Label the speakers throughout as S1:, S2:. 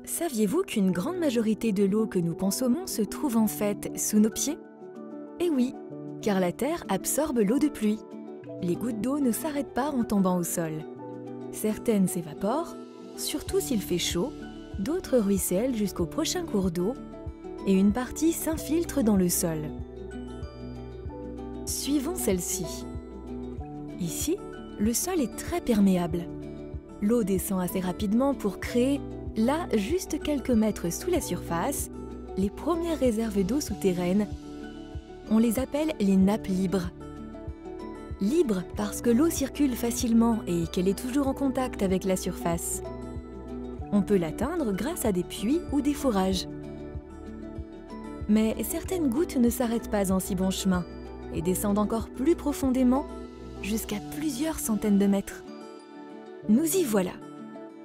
S1: Saviez-vous qu'une grande majorité de l'eau que nous consommons se trouve en fait sous nos pieds? Eh oui, car la Terre absorbe l'eau de pluie. Les gouttes d'eau ne s'arrêtent pas en tombant au sol. Certaines s'évaporent, surtout s'il fait chaud, d'autres ruissellent jusqu'au prochain cours d'eau, et une partie s'infiltre dans le sol. Suivons celle-ci. Ici, le sol est très perméable. L'eau descend assez rapidement pour créer, là, juste quelques mètres sous la surface, les premières réserves d'eau souterraines. On les appelle les nappes libres. Libres parce que l'eau circule facilement et qu'elle est toujours en contact avec la surface. On peut l'atteindre grâce à des puits ou des forages. Mais certaines gouttes ne s'arrêtent pas en si bon chemin et descendent encore plus profondément, jusqu'à plusieurs centaines de mètres. Nous y voilà.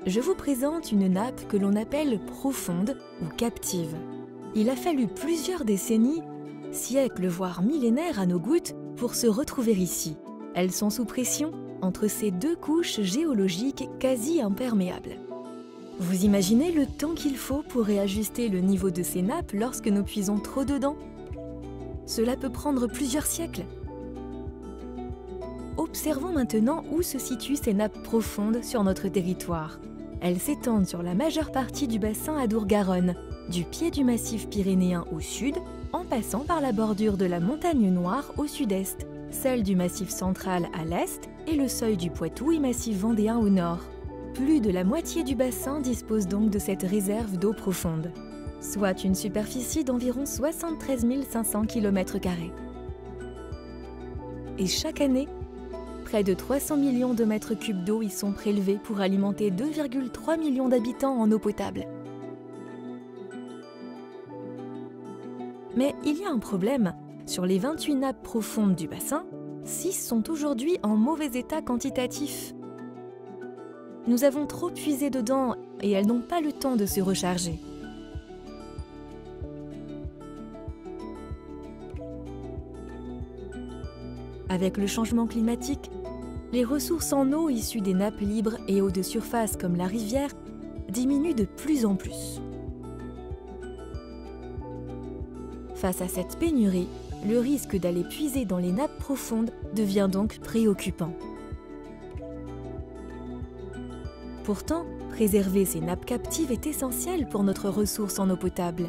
S1: Je vous présente une nappe que l'on appelle profonde ou captive. Il a fallu plusieurs décennies, siècles voire millénaires à nos gouttes pour se retrouver ici. Elles sont sous pression entre ces deux couches géologiques quasi imperméables. Vous imaginez le temps qu'il faut pour réajuster le niveau de ces nappes lorsque nous puisons trop dedans? Cela peut prendre plusieurs siècles. Observons maintenant où se situent ces nappes profondes sur notre territoire. Elles s'étendent sur la majeure partie du bassin Adour-Garonne, du pied du massif pyrénéen au sud, en passant par la bordure de la Montagne Noire au sud-est, celle du Massif central à l'est et le seuil du Poitou et Massif vendéen au nord. Plus de la moitié du bassin dispose donc de cette réserve d'eau profonde, soit une superficie d'environ 73 500 km². Et chaque année, près de 300 millions de mètres cubes d'eau y sont prélevés pour alimenter 2,3 millions d'habitants en eau potable. Mais il y a un problème. Sur les 28 nappes profondes du bassin, 6 sont aujourd'hui en mauvais état quantitatif. Nous avons trop puisé dedans et elles n'ont pas le temps de se recharger. Avec le changement climatique, les ressources en eau issues des nappes libres et eaux de surface comme la rivière diminuent de plus en plus. Face à cette pénurie, le risque d'aller puiser dans les nappes profondes devient donc préoccupant. Pourtant, préserver ces nappes captives est essentiel pour notre ressource en eau potable.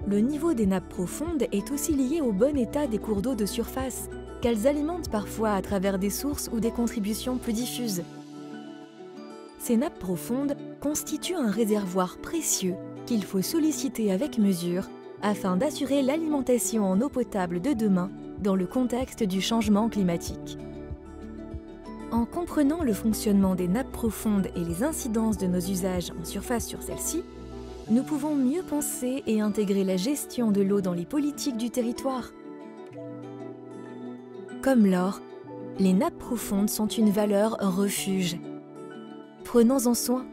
S1: Le niveau des nappes profondes est aussi lié au bon état des cours d'eau de surface, qu'elles alimentent parfois à travers des sources ou des contributions plus diffuses. Ces nappes profondes constituent un réservoir précieux qu'il faut solliciter avec mesure afin d'assurer l'alimentation en eau potable de demain dans le contexte du changement climatique. En comprenant le fonctionnement des nappes profondes et les incidences de nos usages en surface sur celles-ci, nous pouvons mieux penser et intégrer la gestion de l'eau dans les politiques du territoire. Comme l'or, les nappes profondes sont une valeur refuge. Prenons-en soin.